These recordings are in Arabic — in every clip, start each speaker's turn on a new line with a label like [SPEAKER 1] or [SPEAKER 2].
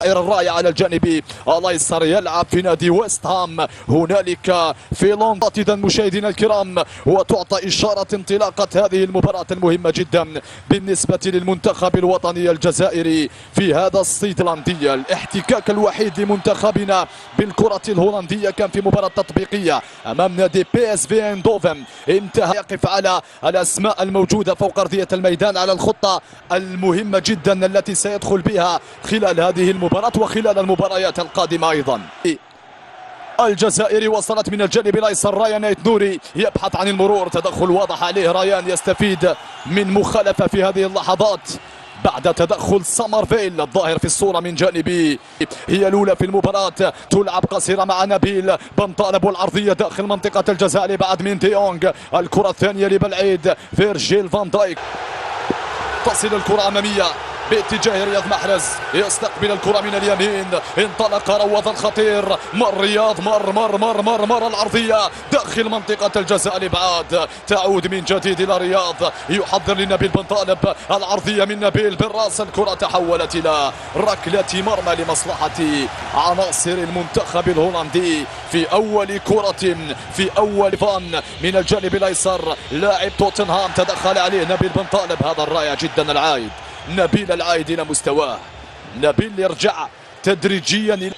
[SPEAKER 1] الراية على الجانب الايسر يلعب في نادي ويست هام هنالك في لندن. اذا مشاهدينا الكرام، وتعطى اشاره انطلاقه هذه المباراه المهمه جدا بالنسبه للمنتخب الوطني الجزائري في هذا الصيد الهولندي. الاحتكاك الوحيد لمنتخبنا بالكره الهولنديه كان في مباراه تطبيقيه امام نادي بي اس في ايندوفن. انتهى يقف على الاسماء الموجوده فوق ارضيه الميدان على الخطه المهمه جدا التي سيدخل بها خلال هذه المباراة وخلال المباريات القادمة أيضا. الجزائري وصلت من الجانب الأيسر رايان ايت-نوري يبحث عن المرور، تدخل واضح عليه رايان يستفيد من مخالفة في هذه اللحظات بعد تدخل سامرفيل الظاهر في الصورة من جانبي. هي الأولى في المباراة، تلعب قصيرة مع نبيل بنطالب والعرضية داخل منطقة الجزاء لبعد من ديونغ. الكرة الثانية لبلعيد فيرجيل فان دايك، تصل الكرة أمامية باتجاه رياض محرز، يستقبل الكرة من اليمين، انطلق روض الخطير، مر رياض مر العرضية داخل منطقة الجزاء لبعاد، تعود من جديد إلى رياض، يحضر لنبيل بن طالب، العرضية من نبيل بالراس، الكرة تحولت إلى ركلة مرمى لمصلحة عناصر المنتخب الهولندي في أول كرة في أول فان من الجانب الأيسر. لاعب توتنهام تدخل عليه نبيل بن طالب، هذا الرائع جدا العايد، نبيل العايد إلى مستواه، نبيل يرجع تدريجيا إلى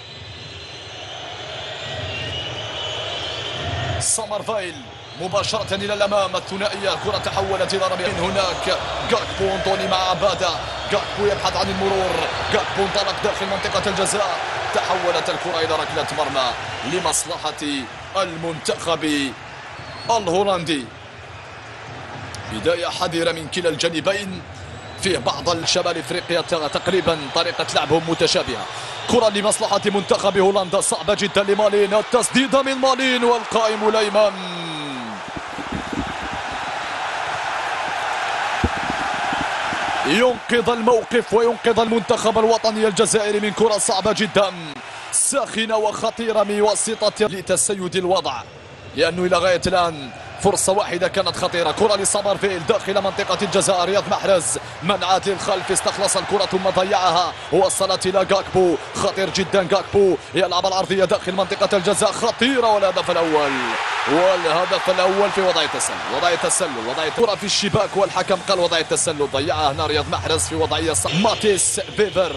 [SPEAKER 1] سامرفيل مباشرة إلى الأمام، الثنائية، الكرة تحولت إلى رمي هناك، جاكبو أنطوني مع عبادة، جاكبو يبحث عن المرور، جاكبو انطلق داخل منطقة الجزاء، تحولت الكرة إلى ركلة مرمى لمصلحة المنتخب الهولندي. بداية حذرة من كلا الجانبين، فيه بعض الشمال افريقيا تقريبا طريقة لعبهم متشابهة. كرة لمصلحة منتخب هولندا صعبة جدا لمالين، التسديدة من مالين والقائم الايمن ينقذ الموقف وينقذ المنتخب الوطني الجزائري من كرة صعبة جدا ساخنة وخطيرة من واسطة لتسيد الوضع، لأنه إلى غاية الآن فرصة واحدة كانت خطيرة. كرة لسامرفيل داخل منطقة الجزاء، رياض محرز منعت للخلف، استخلص الكرة ثم ضيعها، وصلت إلى جاكبو، خطير جدا جاكبو، يلعب العرضية داخل منطقة الجزاء خطيرة، والهدف الأول في وضعية التسلل وضعية كرة في الشباك، والحكم قال وضعية التسلل، ضيعها هنا رياض محرز في وضعية صح. ماتيس فيفر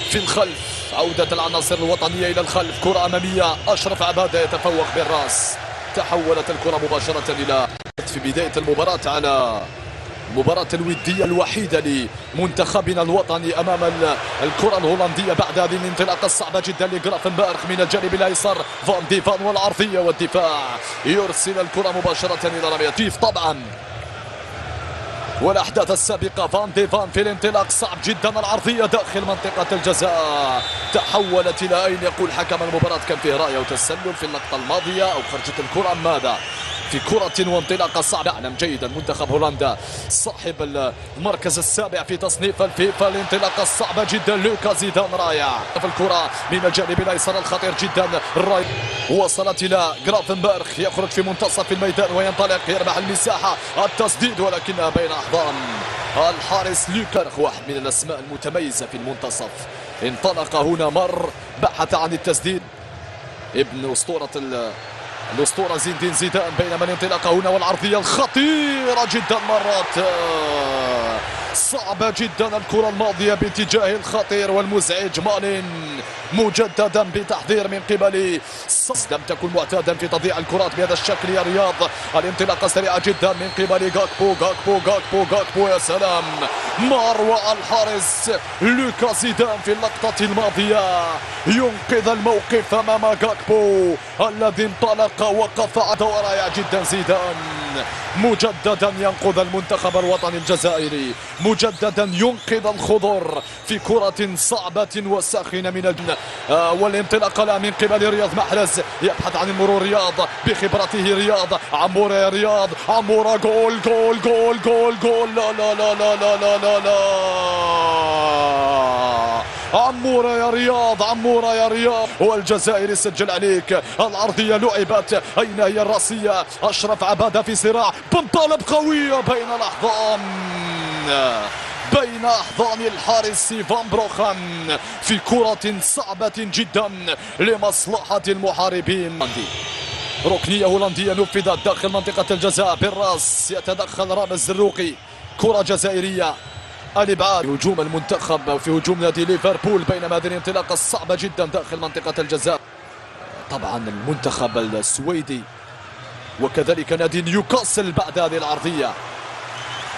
[SPEAKER 1] في الخلف، عودة العناصر الوطنية إلى الخلف، كرة أمامية، أشرف عبادة يتفوق بالرأس، تحولت الكرة مباشرة إلى في بداية المباراة على المباراة الودية الوحيدة لمنتخبنا الوطني أمام الكرة الهولندية بعد هذه الانطلاقة الصعبة جدا لجرافنبرغ من الجانب الأيسر، فان ديفان والعرضية والدفاع، يرسل الكرة مباشرة إلى رمية كيف طبعا. والأحداث السابقة فان ديفان في الانطلاق صعب جدا، العرضية داخل منطقة الجزاء تحولت إلى أين؟ يقول حكم المباراة كان فيه رأي وتسلل في اللقطة الماضية أو خرجت الكرة ماذا؟ في كرة وانطلاقة صعبة. نعلم جيدا منتخب هولندا صاحب المركز السابع في تصنيف الفيفا، الانطلاقة الصعبة جدا، لوكا زيدان رائع في الكرة من الجانب الأيسر الخطير جدا، وصلت إلى جرافنبرغ، يخرج في منتصف الميدان وينطلق يربح المساحة، التسديد ولكنها بين أحضان الحارس لوكا، واحد من الأسماء المتميزة في المنتصف، انطلق هنا مر بحث عن التسديد، ابن الأسطورة زين الدين زيدان، بينما الانطلاق هنا والعرضية الخطيرة جدا مرات صعبة جدا، الكرة الماضية باتجاه الخطير والمزعج مالين مجددا بتحذير من قبل لم تكن معتادا في تضييع الكرات بهذا الشكل يا رياض. الانطلاقة سريعة جدا من قبل جاكبو، يا سلام، مروى الحارس لوكا زيدان في اللقطة الماضية ينقذ الموقف أمام جاكبو الذي انطلق وقف رائع جدا زيدان، مجددا ينقذ المنتخب الوطني الجزائري، مجددا ينقذ الخضر في كرة صعبة وساخنة من والانطلاق لا من قبل رياض محرز، يبحث عن المرور رياض بخبرته، رياض عمورة، يا رياض عمورة، جول لا عمورة يا رياض والجزائر سجل عليك، العرضية لعبت، أين هي الرأسية؟ أشرف عبادة في صراع، بن طالب قوية بين الأحضان، بين أحضان الحارس فان بروخن في كرة صعبة جدا لمصلحة المحاربين. ركنية هولندية نفذت داخل منطقة الجزاء بالراس، يتدخل رامز الزروقي، كرة جزائرية الإبعاد. هجوم المنتخب في هجوم نادي ليفربول بينما هذه الانطلاقة الصعبة جدا داخل منطقة الجزاء. طبعا المنتخب السويدي وكذلك نادي نيوكاسل بعد هذه العرضية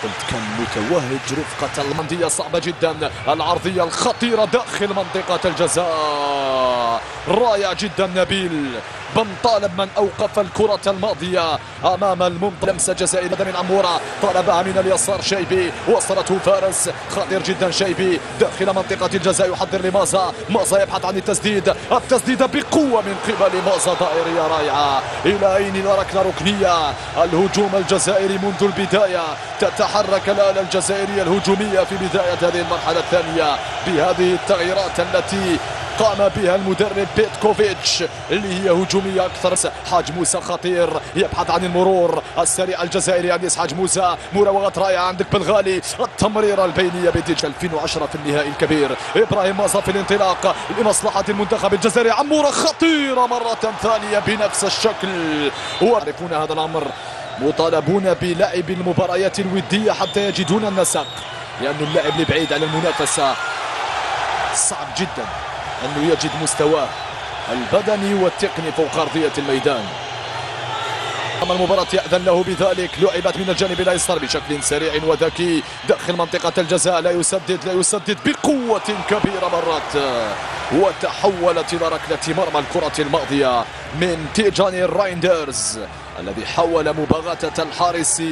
[SPEAKER 1] قلت كان متوهج رفقة الهولندية صعبة جدا. العرضية الخطيرة داخل منطقة الجزاء رائع جدا. نبيل بن طالب من أوقف الكرة الماضية أمام المنطقة. لمسة جزائرية من عمورة طلبها من اليسار شيبي، وصلته فارس خطير جدا. شيبي داخل منطقة الجزاء يحضر لمازا، مازا يبحث عن التسديد بقوة من قبل مازا، دائرية رائعة. إلى أين ركلة ركنية؟ الهجوم الجزائري منذ البداية تتحرك الآلة الجزائرية الهجومية في بداية هذه المرحلة الثانية بهذه التغييرات التي قام بها المدرب بيتكوفيتش اللي هي هجومية أكثر. حاج موسى خطير يبحث عن المرور السريع الجزائري. أنيس حاج موسى مراوغات رائعة عندك بالغالي، التمريرة البينية بتيجي 2010 في النهائي الكبير. إبراهيم مازا في الانطلاق لمصلحة المنتخب الجزائري. عمورة خطيرة مرة ثانية بنفس الشكل. ويعرفون هذا الأمر، مطالبون بلعب المباريات الودية حتى يجدون النسق، لأن اللاعب اللي بعيد عن المنافسة صعب جدا أنه يجد مستواه البدني والتقني فوق أرضية الميدان. أما المباراة يأذن له بذلك. لعبت من الجانب الأيسر بشكل سريع وذكي داخل منطقة الجزاء. لا يسدد بقوة كبيرة مرات، وتحولت إلى ركلة مرمى الكرة الماضية من تيجاني رايندرز الذي حول مباغتة الحارس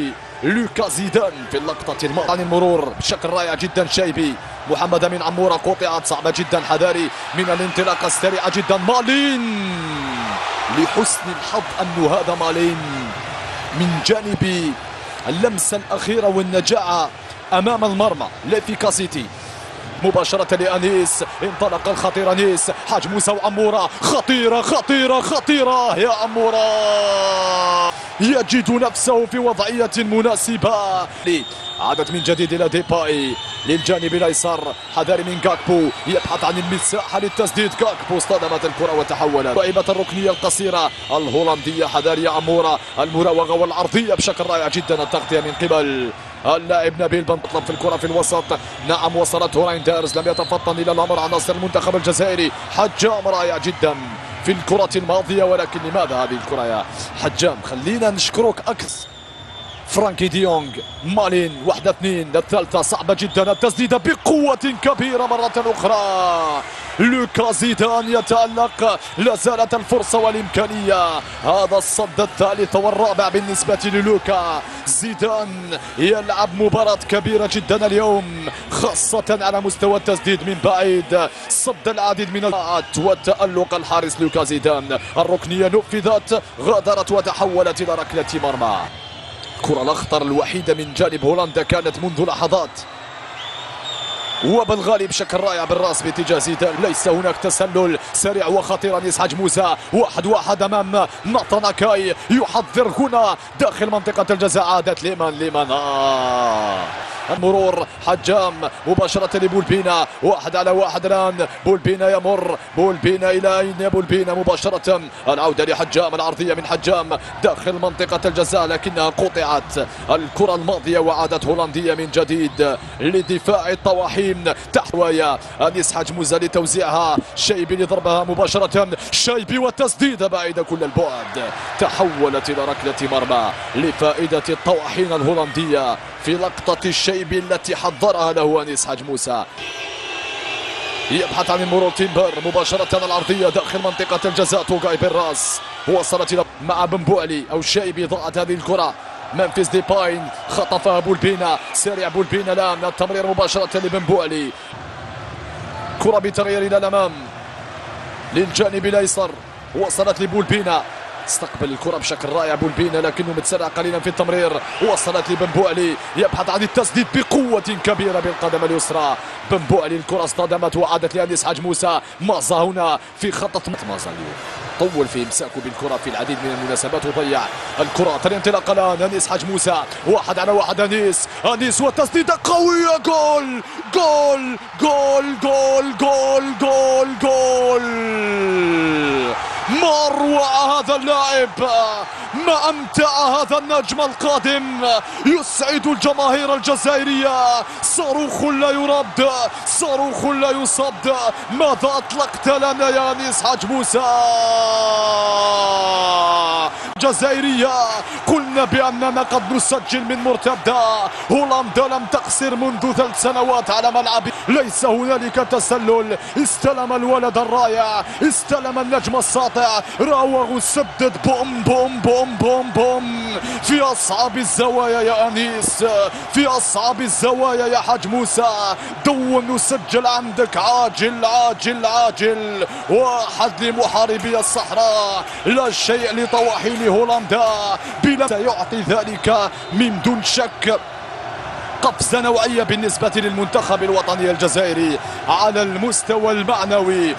[SPEAKER 1] لوكا زيدان في اللقطة الماضية. عن المرور بشكل رائع جدا. شيبي محمد من عمورة قطعت صعبة جدا. حذاري من الانطلاقة السريعة جدا. مالين لحسن الحظ أنه هذا مالين من جانب اللمسة الأخيرة والنجاعة أمام المرمى. لافيكاسيتي مباشرة لأنيس، انطلق الخطير أنيس. حاج موسى وعمورة خطيرة يا عمورة يجد نفسه في وضعية مناسبة. عادت من جديد إلى ديباي للجانب الأيسر. حذاري من كاكبو يبحث عن المساحة للتسديد. كاكبو اصطدمت الكرة وتحولت. لعبة الركنية القصيرة الهولندية. حذاري يا عمورة، المراوغة والعرضية بشكل رائع جدا. التغطية من قبل اللاعب نبيل بن طلب في الكرة في الوسط. نعم وصلته رايندرز، لم يتفطن إلى الأمر عناصر المنتخب الجزائري. حجام رائع جدا في الكرة الماضية، ولكن لماذا هذه الكرة يا حجام؟ خلينا نشكرك أكثر. فرانكي ديونغ، مالين، 1-2 للثالثة صعبة جدا. التسديدة بقوة كبيرة مرة أخرى. لوكا زيدان يتألق، لا زالت الفرصة والإمكانية. هذا الصد الثالث والرابع بالنسبة للوكا زيدان. يلعب مباراة كبيرة جدا اليوم، خاصة على مستوى التسديد من بعيد. صد العديد من الوقت وتألق الحارس لوكا زيدان. الركنية نفذت، غادرت وتحولت إلى ركلة مرمى. الكرة الأخطر الوحيدة من جانب هولندا كانت منذ لحظات، وبالغالي بشكل رائع بالراس باتجاه زيدان. ليس هناك تسلل. سريع وخطير أنيس حاج موسى. 1-1 أمام ناتاناكاي. يحضر هنا داخل منطقة الجزاء. عادت ليمان المرور. حجام مباشرة لبولبينا. 1-1 الآن. بولبينا يمر. بولبينا إلى أين يا بولبينا؟ مباشرة العودة لحجام. العرضية من حجام داخل منطقة الجزاء، لكنها قطعت الكرة الماضية. وعادت هولندية من جديد لدفاع الطواحين. تحت ويا أنيس حاج موسى لتوزيعها. شيبي لضربها مباشرة. شيبي والتسديدة بعيدة كل البعد. تحولت إلى ركلة مرمى لفائدة الطواحين الهولندية في لقطة الشيبي التي حضرها له أنيس حاج موسى. يبحث عن المرور. تيمبر مباشرة العرضية داخل منطقة الجزاء. توغاي بالراس وصلت إلى مع بنبوعلي أو شيبي. ضاعت هذه الكرة. منفذ ديباين خطفها بولبينا. سريع بولبينا الآن. التمرير مباشرة لبنبوعلي. كرة بتغيير إلى الأمام للجانب الأيسر. وصلت لبولبينا. استقبل الكرة بشكل رائع بولبينا، لكنه متسرع قليلا في التمرير. وصلت لبنبوعلي يبحث عن التسديد بقوة كبيرة بالقدم اليسرى. بنبوعلي الكرة اصطدمت وعادت لأنيس حاج موسى. مازا هنا في خطة مازا اليوم. تطول في امساكه بالكره في العديد من المناسبات وضيع الكره. الانطلاق الان انيس حاج موسى، 1 على 1. انيس والتسديده قويه. جول جول جول جول جول جول جول. ما اروع هذا اللاعب، ما امتع هذا النجم القادم، يسعد الجماهير الجزائرية. صاروخ لا يرد، صاروخ لا يصد. ماذا اطلقت لنا يا انيس حاج موسى؟ جزائرية قلنا بأننا قد نسجل من مرتدة. هولندا لم تخسر منذ 3 سنوات على ملعب، ليس هنالك تسلل. استلم الولد الرائع، استلم النجم الساطع، راوغ، سدد، بوم بوم بوم بوم بوم في أصعب الزوايا يا أنيس، في أصعب الزوايا يا حاج موسى. دون وسجل عندك عاجل عاجل عاجل. 1 لمحاربي الصحراء، لا شيء لطواحين هولندا. بلا سيعطي ذلك من دون شك قفزة نوعية بالنسبة للمنتخب الوطني الجزائري على المستوى المعنوي.